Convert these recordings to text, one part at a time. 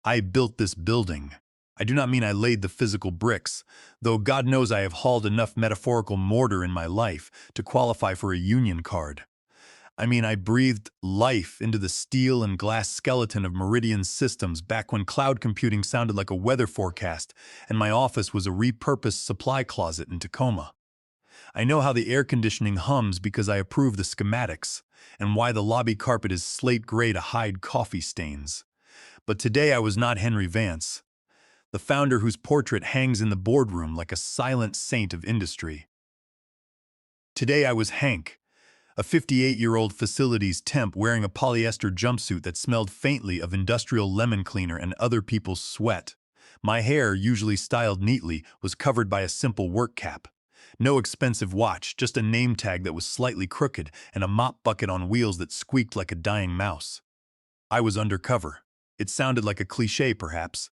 I built this building. I do not mean I laid the physical bricks, though God knows I have hauled enough metaphorical mortar in my life to qualify for a union card. I mean, I breathed life into the steel and glass skeleton of Meridian systems back when cloud computing sounded like a weather forecast and my office was a repurposed supply closet in Tacoma. I know how the air conditioning hums because I approve the schematics, and why the lobby carpet is slate gray to hide coffee stains. But today I was not Henry Vance, the founder whose portrait hangs in the boardroom like a silent saint of industry. Today I was Hank, a 58-year-old facilities temp wearing a polyester jumpsuit that smelled faintly of industrial lemon cleaner and other people's sweat. My hair, usually styled neatly, was covered by a simple work cap. No expensive watch, just a name tag that was slightly crooked and a mop bucket on wheels that squeaked like a dying mouse. I was undercover. It sounded like a cliché, perhaps.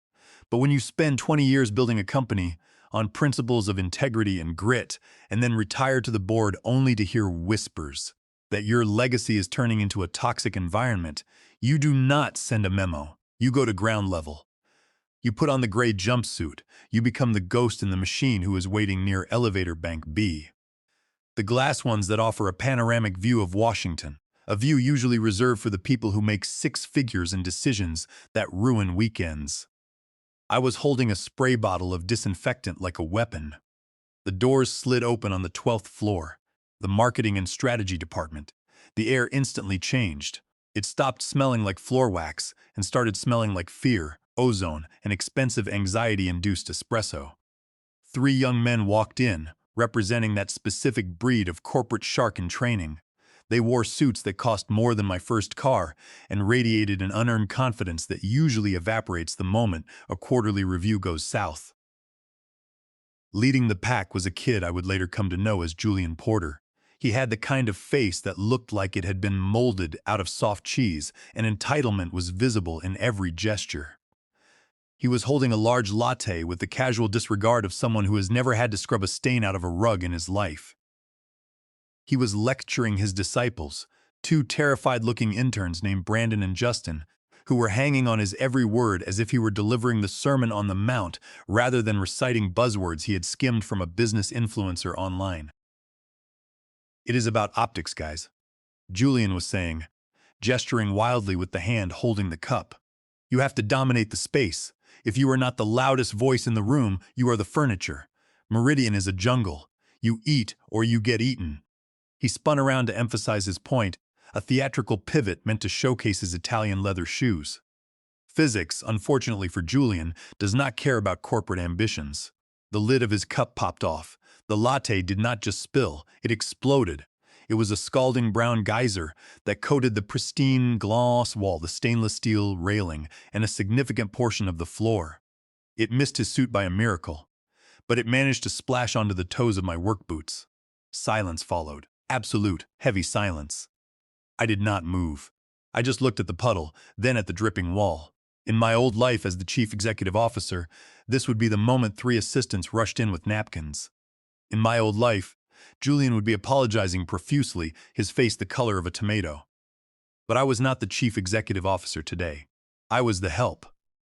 But when you spend 20 years building a company on principles of integrity and grit, and then retire to the board only to hear whispers that your legacy is turning into a toxic environment, you do not send a memo. You go to ground level. You put on the gray jumpsuit. You become the ghost in the machine who is waiting near elevator bank B. The glass ones that offer a panoramic view of Washington, a view usually reserved for the people who make six figures in decisions that ruin weekends. I was holding a spray bottle of disinfectant like a weapon. The doors slid open on the 12th floor, the marketing and strategy department. The air instantly changed. It stopped smelling like floor wax and started smelling like fear, ozone, and expensive anxiety-induced espresso. 3 young men walked in, representing that specific breed of corporate shark in training. They wore suits that cost more than my first car and radiated an unearned confidence that usually evaporates the moment a quarterly review goes south. Leading the pack was a kid I would later come to know as Julian Porter. He had the kind of face that looked like it had been molded out of soft cheese, and entitlement was visible in every gesture. He was holding a large latte with the casual disregard of someone who has never had to scrub a stain out of a rug in his life. He was lecturing his disciples, 2 terrified-looking interns named Brandon and Justin, who were hanging on his every word as if he were delivering the Sermon on the Mount rather than reciting buzzwords he had skimmed from a business influencer online. "It is about optics, guys," Julian was saying, gesturing wildly with the hand holding the cup. "You have to dominate the space. If you are not the loudest voice in the room, you are the furniture. Meridian is a jungle. You eat or you get eaten." He spun around to emphasize his point, a theatrical pivot meant to showcase his Italian leather shoes. Physics, unfortunately for Julian, does not care about corporate ambitions. The lid of his cup popped off. The latte did not just spill, it exploded. It was a scalding brown geyser that coated the pristine gloss wall, the stainless steel railing, and a significant portion of the floor. It missed his suit by a miracle, but it managed to splash onto the toes of my work boots. Silence followed. Absolute, heavy silence. I did not move. I just looked at the puddle, then at the dripping wall. In my old life as the chief executive officer, this would be the moment 3 assistants rushed in with napkins. In my old life, Julian would be apologizing profusely, his face the color of a tomato. But I was not the chief executive officer today. I was the help.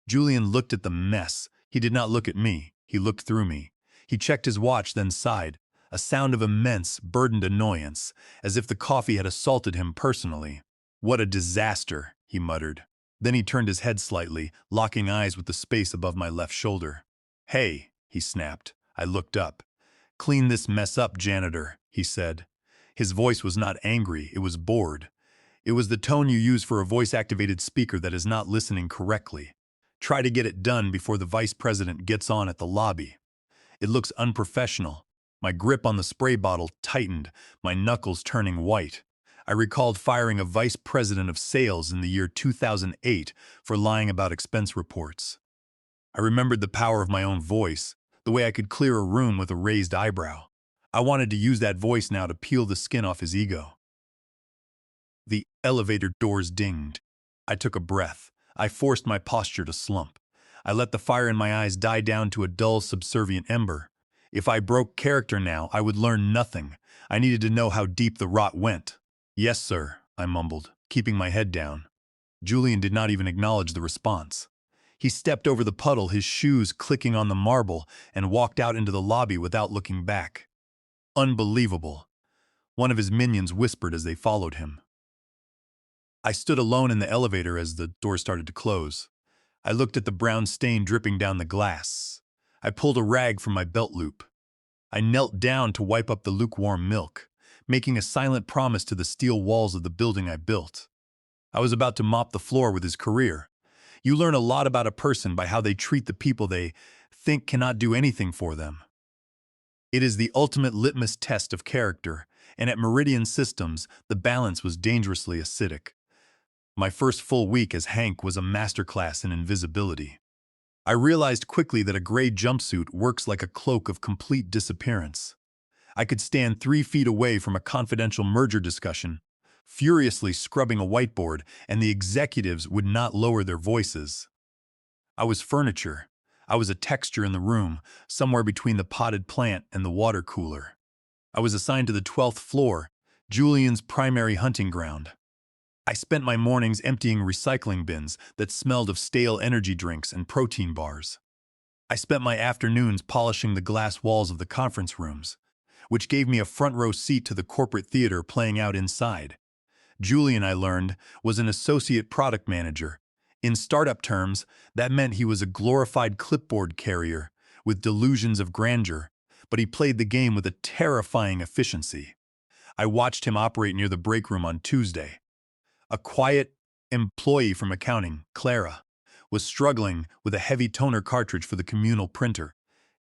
Julian looked at the mess. He did not look at me. He looked through me. He checked his watch, then sighed. A sound of immense, burdened annoyance, as if the coffee had assaulted him personally. "What a disaster," he muttered. Then he turned his head slightly, locking eyes with the space above my left shoulder. "Hey," he snapped. I looked up. "Clean this mess up, janitor," he said. His voice was not angry, it was bored. It was the tone you use for a voice-activated speaker that is not listening correctly. Try to get it done before the vice president gets on at the lobby. It looks unprofessional. My grip on the spray bottle tightened, my knuckles turning white. I recalled firing a vice president of sales in the year 2008 for lying about expense reports. I remembered the power of my own voice, the way I could clear a room with a raised eyebrow. I wanted to use that voice now to peel the skin off his ego. The elevator doors dinged. I took a breath. I forced my posture to slump. I let the fire in my eyes die down to a dull, subservient ember. If I broke character now, I would learn nothing. I needed to know how deep the rot went. "Yes, sir," I mumbled, keeping my head down. Julian did not even acknowledge the response. He stepped over the puddle, his shoes clicking on the marble, and walked out into the lobby without looking back. Unbelievable, one of his minions whispered as they followed him. I stood alone in the elevator as the door started to close. I looked at the brown stain dripping down the glass. I pulled a rag from my belt loop. I knelt down to wipe up the lukewarm milk, making a silent promise to the steel walls of the building I built. I was about to mop the floor with his career. You learn a lot about a person by how they treat the people they think cannot do anything for them. It is the ultimate litmus test of character, and at Meridian Systems, the balance was dangerously acidic. My first full week as Hank was a masterclass in invisibility. I realized quickly that a gray jumpsuit works like a cloak of complete disappearance. I could stand 3 feet away from a confidential merger discussion, furiously scrubbing a whiteboard, and the executives would not lower their voices. I was furniture. I was a texture in the room, somewhere between the potted plant and the water cooler. I was assigned to the 12th floor, Julian's primary hunting ground. I spent my mornings emptying recycling bins that smelled of stale energy drinks and protein bars. I spent my afternoons polishing the glass walls of the conference rooms, which gave me a front row seat to the corporate theater playing out inside. Julian, I learned, was an associate product manager. In startup terms, that meant he was a glorified clipboard carrier with delusions of grandeur, but he played the game with a terrifying efficiency. I watched him operate near the break room on Tuesday. A quiet employee from accounting, Clara, was struggling with a heavy toner cartridge for the communal printer.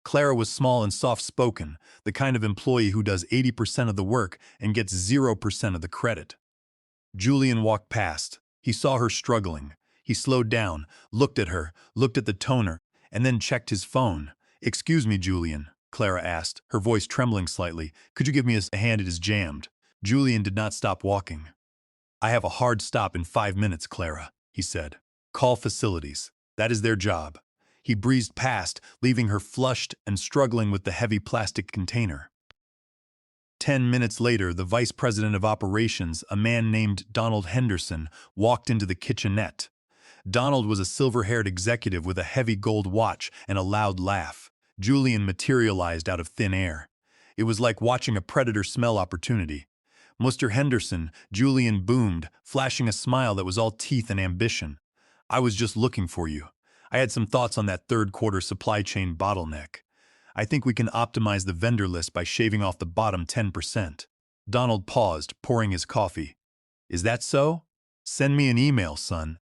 Clara was small and soft-spoken, the kind of employee who does 80% of the work and gets 0% of the credit. Julian walked past. He saw her struggling. He slowed down, looked at her, looked at the toner, and then checked his phone. "Excuse me, Julian," Clara asked, her voice trembling slightly. "Could you give me a hand? It is jammed." Julian did not stop walking. "I have a hard stop in 5 minutes, Clara," he said. "Call facilities. That is their job." He breezed past, leaving her flushed and struggling with the heavy plastic container. 10 minutes later, the vice president of operations, a man named Donald Henderson, walked into the kitchenette. Donald was a silver-haired executive with a heavy gold watch and a loud laugh. Julian materialized out of thin air. It was like watching a predator smell opportunity. "Mr. Henderson," Julian boomed, flashing a smile that was all teeth and ambition. "I was just looking for you. I had some thoughts on that third-quarter supply chain bottleneck. I think we can optimize the vendor list by shaving off the bottom 10%. Donald paused, pouring his coffee. "Is that so? Send me an email, son."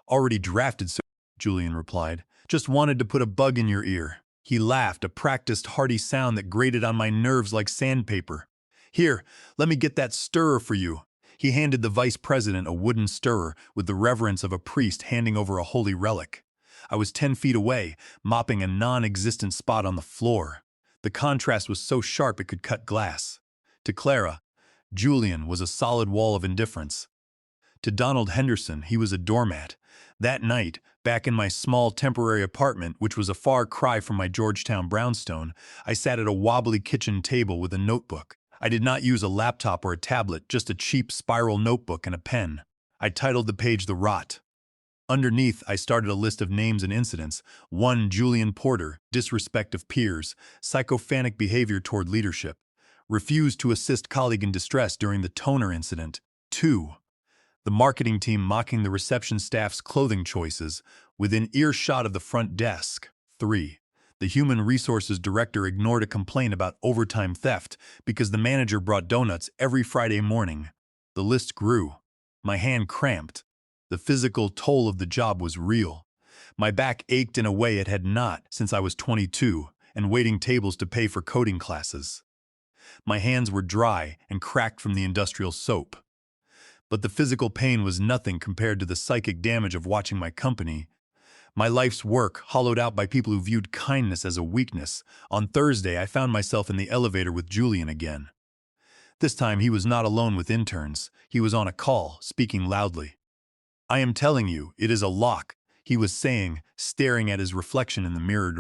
"Already drafted, sir," Julian replied. "Just wanted to put a bug in your ear." He laughed, a practiced, hearty sound that grated on my nerves like sandpaper. "Here, let me get that stirrer for you." He handed the vice president a wooden stirrer with the reverence of a priest handing over a holy relic. I was 10 feet away, mopping a non-existent spot on the floor. The contrast was so sharp it could cut glass. To Clara, Julian was a solid wall of indifference. To Donald Henderson, he was a doormat. That night, back in my small temporary apartment, which was a far cry from my Georgetown brownstone, I sat at a wobbly kitchen table with a notebook. I did not use a laptop or a tablet, just a cheap spiral notebook and a pen. I titled the page "The Rot." Underneath, I started a list of names and incidents. 1. Julian Porter, disrespect of peers, psychophanic behavior toward leadership, refused to assist colleague in distress during the toner incident. 2. The marketing team mocking the reception staff's clothing choices within earshot of the front desk. 3. The human resources director ignored a complaint about overtime theft because the manager brought donuts every Friday morning. The list grew. My hand cramped. The physical toll of the job was real. My back ached in a way it had not since I was 22 and waiting tables to pay for coding classes. My hands were dry and cracked from the industrial soap. But the physical pain was nothing compared to the psychic damage of watching my company, my life's work, hollowed out by people who viewed kindness as a weakness. On Thursday, I found myself in the elevator with Julian again. This time, he was not alone with interns. He was on a call, speaking loudly. "I am telling you, it is a lock," he was saying, staring at his reflection in the mirror.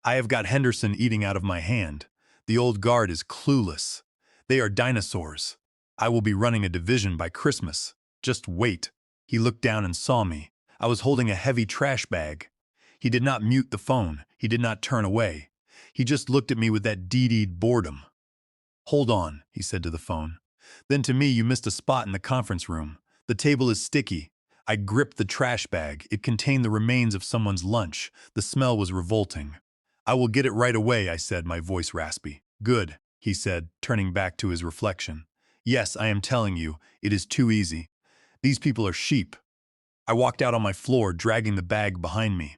"I have got Henderson eating out of my hand. The old guard is clueless. They are dinosaurs. I will be running a division by Christmas. Just wait." He looked down and saw me. I was holding a heavy trash bag. He did not mute the phone. He did not turn away. He just looked at me with that deed boredom. "Hold on," he said to the phone. Then to me, "You missed a spot in the conference room. The table is sticky." I gripped the trash bag. It contained the remains of someone's lunch. The smell was revolting. "I will get it right away," I said, my voice raspy. "Good," he said, turning back to his reflection. "Yes, I am telling you, it is too easy. These people are sheep." I walked out on my floor, dragging the bag behind me.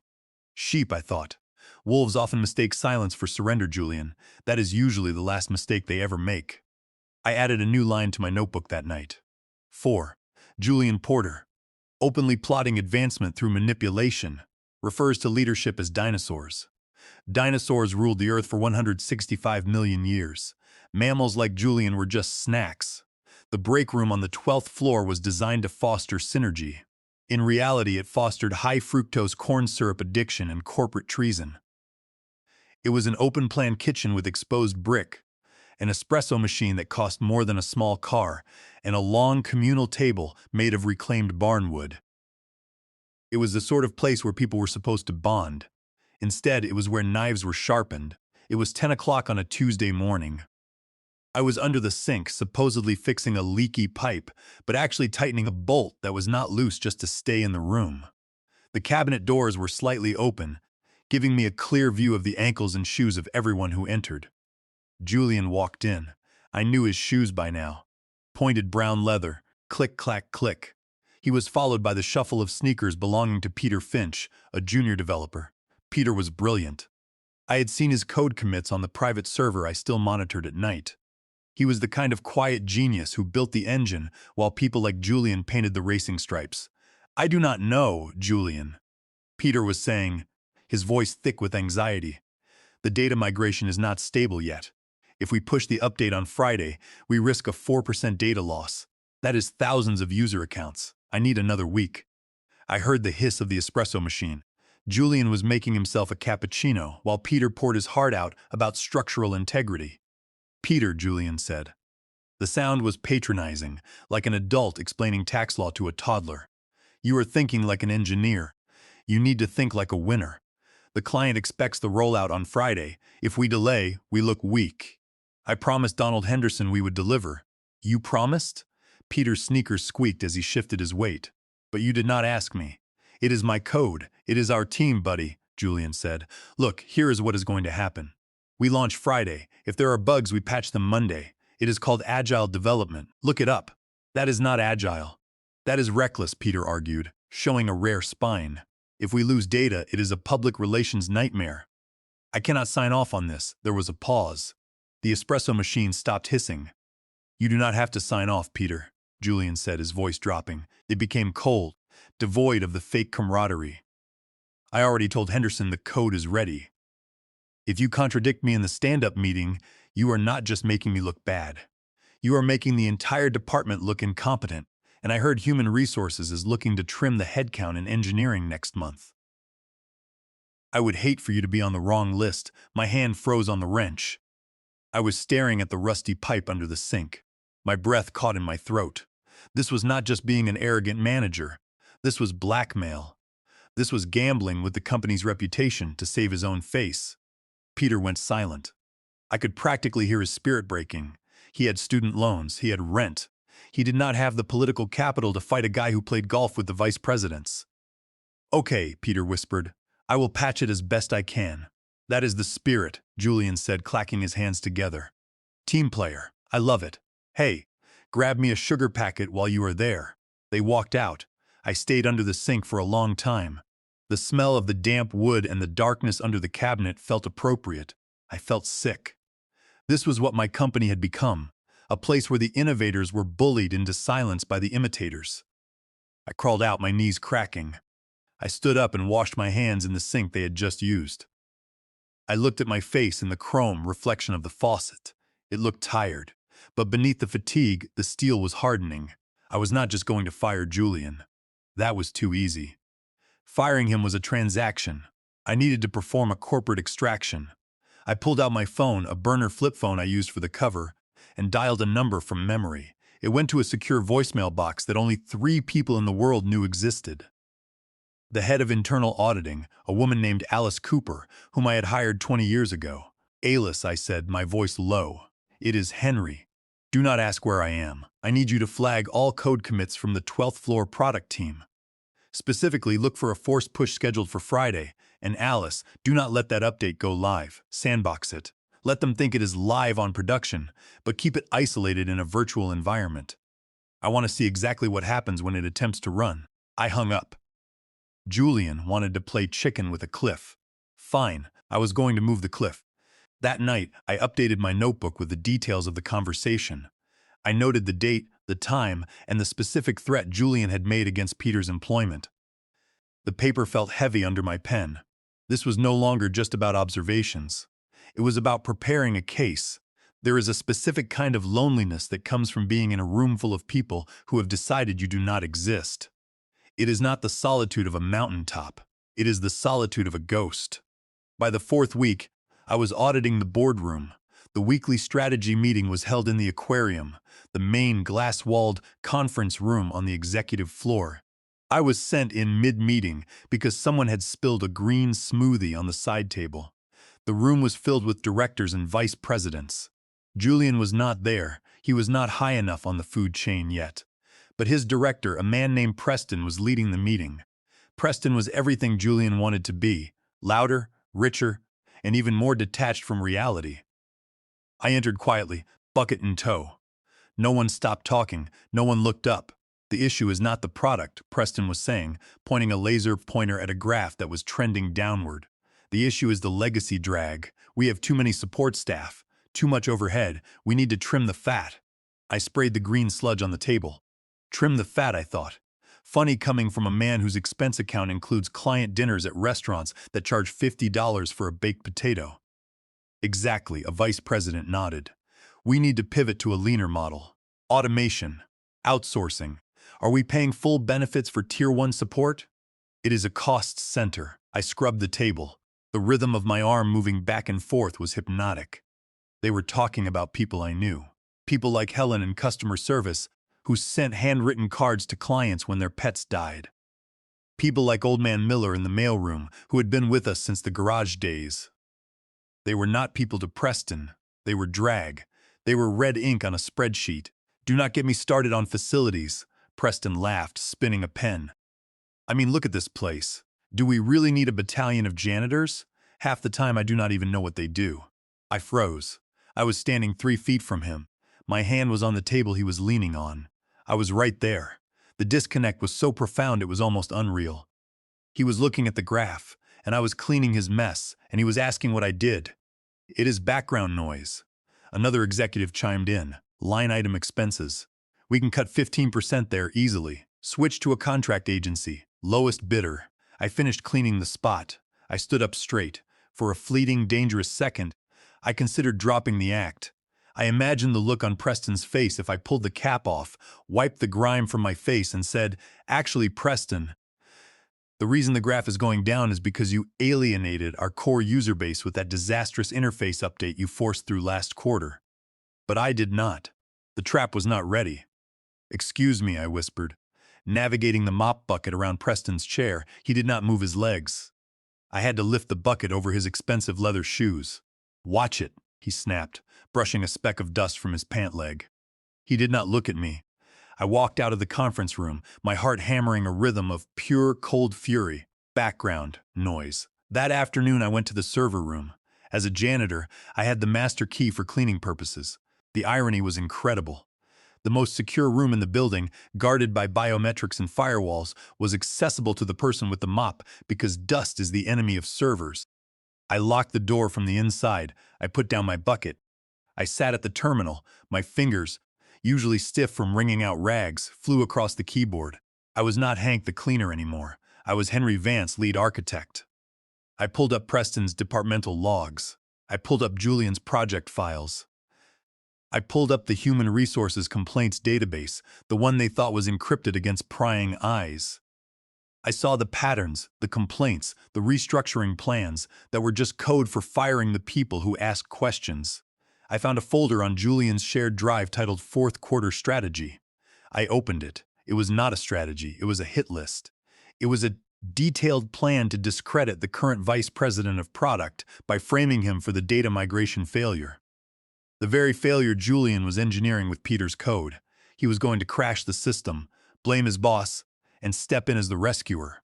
Sheep, I thought. Wolves often mistake silence for surrender, Julian. That is usually the last mistake they ever make. I added a new line to my notebook that night. 4. Julian Porter. Openly plotting advancement through manipulation. Refers to leadership as dinosaurs. Dinosaurs ruled the earth for 165 million years. Mammals like Julian were just snacks. The break room on the 12th floor was designed to foster synergy. In reality, it fostered high-fructose corn syrup addiction and corporate treason. It was an open-plan kitchen with exposed brick, an espresso machine that cost more than a small car, and a long communal table made of reclaimed barnwood. It was the sort of place where people were supposed to bond. Instead, it was where knives were sharpened. It was 10 o'clock on a Tuesday morning. I was under the sink, supposedly fixing a leaky pipe, but actually tightening a bolt that was not loose just to stay in the room. The cabinet doors were slightly open, giving me a clear view of the ankles and shoes of everyone who entered. Julian walked in. I knew his shoes by now. Pointed brown leather, click, clack, click. He was followed by the shuffle of sneakers belonging to Peter Finch, a junior developer. Peter was brilliant. I had seen his code commits on the private server I still monitored at night. He was the kind of quiet genius who built the engine while people like Julian painted the racing stripes. "I do not know, Julian," Peter was saying, his voice thick with anxiety. "The data migration is not stable yet. If we push the update on Friday, we risk a 4% data loss. That is thousands of user accounts. I need another week." I heard the hiss of the espresso machine. Julian was making himself a cappuccino while Peter poured his heart out about structural integrity. "Peter," Julian said. The sound was patronizing, like an adult explaining tax law to a toddler. "You are thinking like an engineer. You need to think like a winner. The client expects the rollout on Friday. If we delay, we look weak. I promised Donald Henderson we would deliver." "You promised?" Peter's sneakers squeaked as he shifted his weight. "But you did not ask me." "It is my code. It is our team, buddy," Julian said. "Look, here is what is going to happen. We launch Friday. If there are bugs, we patch them Monday. It is called agile development. Look it up." "That is not agile. That is reckless," Peter argued, showing a rare spine. "If we lose data, it is a public relations nightmare." "I cannot sign off on this." There was a pause. The espresso machine stopped hissing. "You do not have to sign off, Peter," Julian said, his voice dropping. It became cold, devoid of the fake camaraderie. "I already told Henderson the code is ready. If you contradict me in the stand-up meeting, you are not just making me look bad. You are making the entire department look incompetent, and I heard human resources is looking to trim the headcount in engineering next month. I would hate for you to be on the wrong list." My hand froze on the wrench. I was staring at the rusty pipe under the sink. My breath caught in my throat. This was not just being an arrogant manager. This was blackmail. This was gambling with the company's reputation to save his own face. Peter went silent. I could practically hear his spirit breaking. He had student loans. He had rent. He did not have the political capital to fight a guy who played golf with the vice presidents. "Okay," Peter whispered. "I will patch it as best I can." "That is the spirit," Julian said, clacking his hands together. "Team player. I love it. Hey, grab me a sugar packet while you are there." They walked out. I stayed under the sink for a long time. The smell of the damp wood and the darkness under the cabinet felt appropriate. I felt sick. This was what my company had become, a place where the innovators were bullied into silence by the imitators. I crawled out, my knees cracking. I stood up and washed my hands in the sink they had just used. I looked at my face in the chrome reflection of the faucet. It looked tired, but beneath the fatigue, the steel was hardening. I was not just going to fire Julian. That was too easy. Firing him was a transaction. I needed to perform a corporate extraction. I pulled out my phone, a burner flip phone I used for the cover, and dialed a number from memory. It went to a secure voicemail box that only 3 people in the world knew existed. The head of internal auditing, a woman named Alice Cooper, whom I had hired 20 years ago. Alice, I said, my voice low. It is Henry. Do not ask where I am. I need you to flag all code commits from the 12th floor product team. Specifically, look for a forced push scheduled for Friday. And Alice, do not let that update go live. Sandbox it. Let them think it is live on production, but keep it isolated in a virtual environment. I want to see exactly what happens when it attempts to run. I hung up. Julian wanted to play chicken with a cliff. Fine, I was going to move the cliff. That night, I updated my notebook with the details of the conversation. I noted the date, the time, and the specific threat Julian had made against Peter's employment. The paper felt heavy under my pen. This was no longer just about observations. It was about preparing a case. There is a specific kind of loneliness that comes from being in a room full of people who have decided you do not exist. It is not the solitude of a mountaintop. It is the solitude of a ghost. By the 4th week, I was auditing the boardroom. The weekly strategy meeting was held in the aquarium, the main glass-walled conference room on the executive floor. I was sent in mid-meeting because someone had spilled a green smoothie on the side table. The room was filled with directors and vice presidents. Julian was not there. He was not high enough on the food chain yet. But his director, a man named Preston, was leading the meeting. Preston was everything Julian wanted to be: louder, richer, and even more detached from reality. I entered quietly, bucket in tow. No one stopped talking, no one looked up. The issue is not the product, Preston was saying, pointing a laser pointer at a graph that was trending downward. The issue is the legacy drag. We have too many support staff, too much overhead. We need to trim the fat. I sprayed the green sludge on the table. Trim the fat, I thought. Funny coming from a man whose expense account includes client dinners at restaurants that charge $50 for a baked potato. Exactly, a vice president nodded. We need to pivot to a leaner model. Automation. Outsourcing. Are we paying full benefits for Tier 1 support? It is a cost center. I scrubbed the table. The rhythm of my arm moving back and forth was hypnotic. They were talking about people I knew. People like Helen in customer service, who sent handwritten cards to clients when their pets died. People like Old Man Miller in the mailroom, who had been with us since the garage days. They were not people to Preston. They were drag. They were red ink on a spreadsheet. Do not get me started on facilities. Preston laughed, spinning a pen. I mean, look at this place. Do we really need a battalion of janitors? Half the time I do not even know what they do. I froze. I was standing 3 feet from him. My hand was on the table he was leaning on. I was right there. The disconnect was so profound it was almost unreal. He was looking at the graph, and I was cleaning his mess, and he was asking what I did. It is background noise. Another executive chimed in. Line item expenses. We can cut 15% there easily. Switch to a contract agency. Lowest bidder. I finished cleaning the spot. I stood up straight. For a fleeting, dangerous second, I considered dropping the act. I imagined the look on Preston's face if I pulled the cap off, wiped the grime from my face, and said, "Actually, Preston, the reason the graph is going down is because you alienated our core user base with that disastrous interface update you forced through last quarter." But I did not. The trap was not ready. "Excuse me," I whispered. Navigating the mop bucket around Preston's chair, he did not move his legs. I had to lift the bucket over his expensive leather shoes. "Watch it," he snapped, brushing a speck of dust from his pant leg. He did not look at me. I walked out of the conference room, my heart hammering a rhythm of pure, cold fury. Background noise. That afternoon I went to the server room. As a janitor, I had the master key for cleaning purposes. The irony was incredible. The most secure room in the building, guarded by biometrics and firewalls, was accessible to the person with the mop because dust is the enemy of servers. I locked the door from the inside. I put down my bucket. I sat at the terminal. My fingers, usually stiff from wringing out rags, flew across the keyboard. I was not Hank the cleaner anymore. I was Henry Vance, lead architect. I pulled up Preston's departmental logs. I pulled up Julian's project files. I pulled up the human resources complaints database, the one they thought was encrypted against prying eyes. I saw the patterns, the complaints, the restructuring plans that were just code for firing the people who asked questions. I found a folder on Julian's shared drive titled Fourth Quarter Strategy. I opened it. It was not a strategy. It was a hit list. It was a detailed plan to discredit the current vice president of product by framing him for the data migration failure. The very failure Julian was engineering with Peter's code. He was going to crash the system, blame his boss, and step in as the rescuer.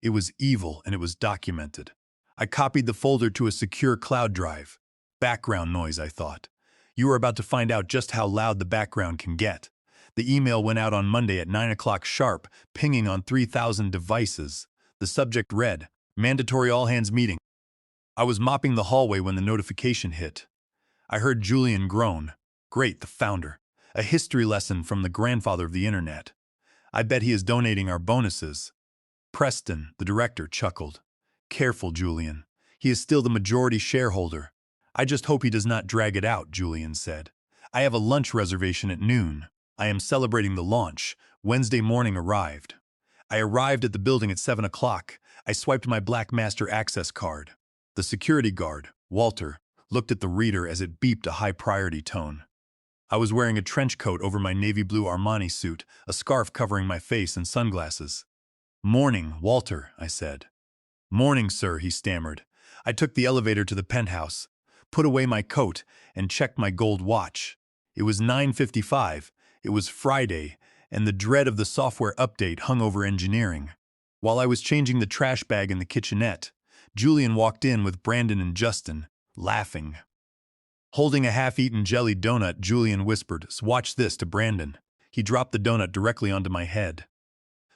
It was evil and it was documented. I copied the folder to a secure cloud drive. Background noise, I thought. You are about to find out just how loud the background can get. The email went out on Monday at 9 o'clock sharp, pinging on 3,000 devices. The subject read, "Mandatory all-hands meeting." I was mopping the hallway when the notification hit. I heard Julian groan. Great, the founder. A history lesson from the grandfather of the internet. I bet he is donating our bonuses. Preston, the director, chuckled. Careful, Julian. He is still the majority shareholder. I just hope he does not drag it out, Julian said. I have a lunch reservation at noon. I am celebrating the launch. Wednesday morning arrived. I arrived at the building at 7 o'clock. I swiped my Black Master access card. The security guard, Walter, looked at the reader as it beeped a high-priority tone. I was wearing a trench coat over my navy blue Armani suit, a scarf covering my face, and sunglasses. "Morning, Walter," I said. "Morning, sir," he stammered. I took the elevator to the penthouse, put away my coat, and checked my gold watch. It was 9:55, it was Friday, and the dread of the software update hung over engineering. While I was changing the trash bag in the kitchenette, Julian walked in with Brandon and Justin, laughing. Holding a half-eaten jelly donut, Julian whispered, "Watch this," to Brandon. He dropped the donut directly onto my head.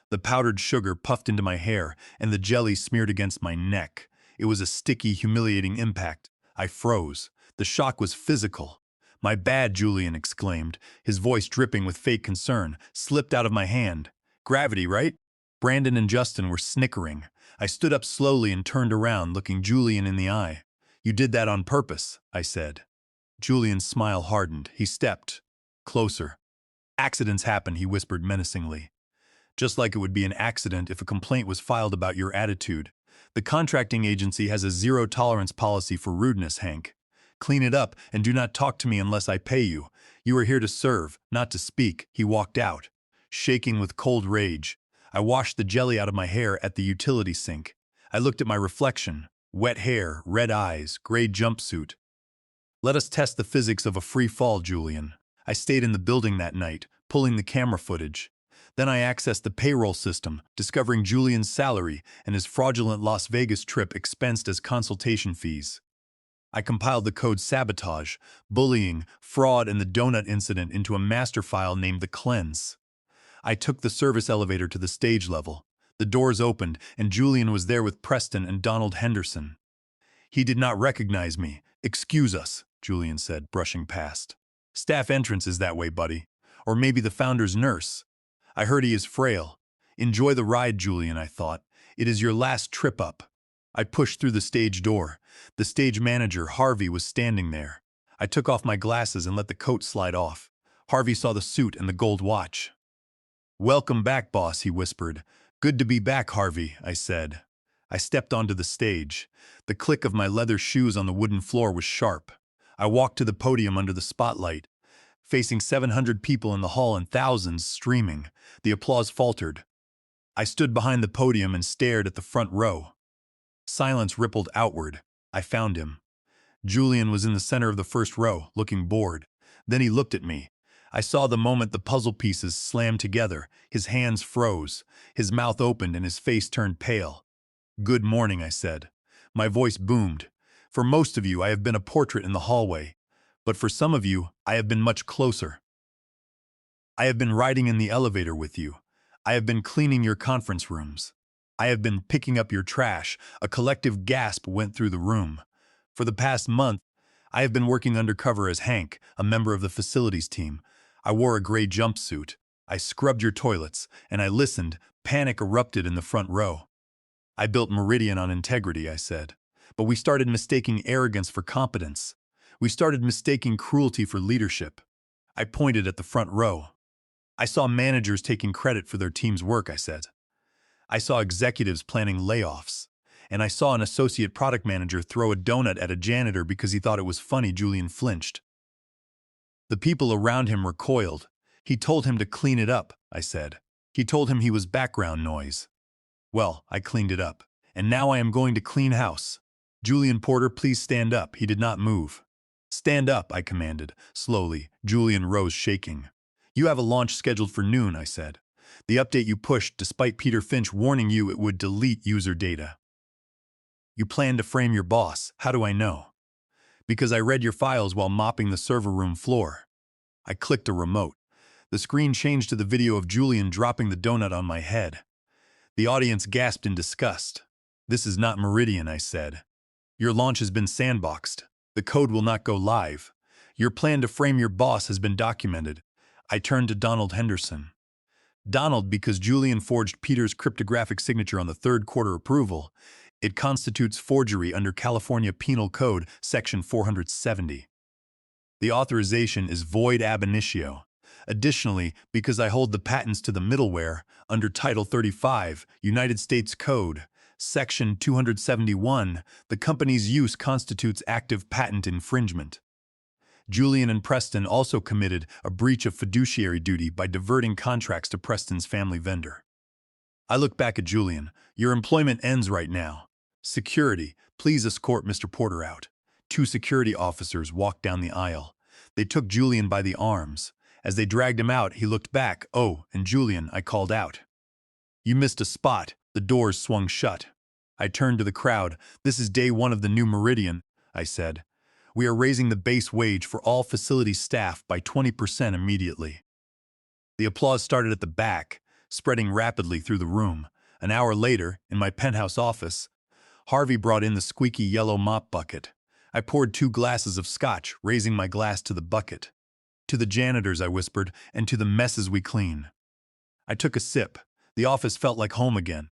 The powdered sugar puffed into my hair, and the jelly smeared against my neck. It was a sticky, humiliating impact. I froze. The shock was physical. "My bad," Julian exclaimed, his voice dripping with fake concern, slipped out of my hand. "Gravity, right?" Brandon and Justin were snickering. I stood up slowly and turned around, looking Julian in the eye. "You did that on purpose," I said. Julian's smile hardened. He stepped closer. "Accidents happen," he whispered menacingly. "Just like it would be an accident if a complaint was filed about your attitude. The contracting agency has a zero-tolerance policy for rudeness, Hank. Clean it up and do not talk to me unless I pay you. You are here to serve, not to speak." He walked out, shaking with cold rage. I washed the jelly out of my hair at the utility sink. I looked at my reflection. Wet hair, red eyes, gray jumpsuit. "Let us test the physics of a free fall, Julian." I stayed in the building that night, pulling the camera footage. Then I accessed the payroll system, discovering Julian's salary and his fraudulent Las Vegas trip expensed as consultation fees. I compiled the code sabotage, bullying, fraud, and the donut incident into a master file named The Cleanse. I took the service elevator to the stage level. The doors opened, and Julian was there with Preston and Donald Henderson. He did not recognize me. "Excuse us," Julian said, brushing past. "Staff entrance is that way, buddy. Or maybe the founder's nurse. I heard he is frail." "Enjoy the ride, Julian," I thought. "It is your last trip up." I pushed through the stage door. The stage manager, Harvey, was standing there. I took off my glasses and let the coat slide off. Harvey saw the suit and the gold watch. "Welcome back, boss," he whispered. "Good to be back, Harvey," I said. I stepped onto the stage. The click of my leather shoes on the wooden floor was sharp. I walked to the podium under the spotlight, facing 700 people in the hall and thousands streaming. The applause faltered. I stood behind the podium and stared at the front row. Silence rippled outward. I found him. Julian was in the center of the first row, looking bored. Then he looked at me. I saw the moment the puzzle pieces slammed together. His hands froze. His mouth opened and his face turned pale. "Good morning," I said. My voice boomed. "For most of you, I have been a portrait in the hallway. But for some of you, I have been much closer. I have been riding in the elevator with you. I have been cleaning your conference rooms. I have been picking up your trash." A collective gasp went through the room. "For the past month, I have been working undercover as Hank, a member of the facilities team. I wore a gray jumpsuit. I scrubbed your toilets, and I listened." Panic erupted in the front row. "I built Meridian on integrity," I said. "But we started mistaking arrogance for competence. We started mistaking cruelty for leadership." I pointed at the front row. "I saw managers taking credit for their team's work," I said. "I saw executives planning layoffs. And I saw an associate product manager throw a donut at a janitor because he thought it was funny." Julian flinched. The people around him recoiled. "He told him to clean it up," I said. "He told him he was background noise." Well, I cleaned it up. And now I am going to clean house. Julian Porter, please stand up. He did not move. Stand up, I commanded. Slowly, Julian rose, shaking. You have a launch scheduled for noon, I said. The update you pushed, despite Peter Finch warning you it would delete user data. You plan to frame your boss. How do I know? Because I read your files while mopping the server room floor. I clicked a remote. The screen changed to the video of Julian dropping the donut on my head. The audience gasped in disgust. This is not Meridian, I said. Your launch has been sandboxed. The code will not go live. Your plan to frame your boss has been documented. I turned to Donald Henderson. Donald, because Julian forged Peter's cryptographic signature on the third quarter approval, it constitutes forgery under California Penal Code, Section 470. The authorization is void ab initio. Additionally, because I hold the patents to the middleware under Title 35, United States Code, Section 271, the company's use constitutes active patent infringement. Julian and Preston also committed a breach of fiduciary duty by diverting contracts to Preston's family vendor. I look back at Julian. Your employment ends right now. Security, please escort Mr. Porter out. 2 security officers walked down the aisle. They took Julian by the arms. As they dragged him out, he looked back. Oh, and Julian, I called out. You missed a spot. The doors swung shut. I turned to the crowd. This is day 1 of the new Meridian, I said. We are raising the base wage for all facility staff by 20% immediately. The applause started at the back, spreading rapidly through the room. An hour later, in my penthouse office, Harvey brought in the squeaky yellow mop bucket. I poured 2 glasses of scotch, raising my glass to the bucket. To the janitors, I whispered, and to the messes we clean. I took a sip. The office felt like home again.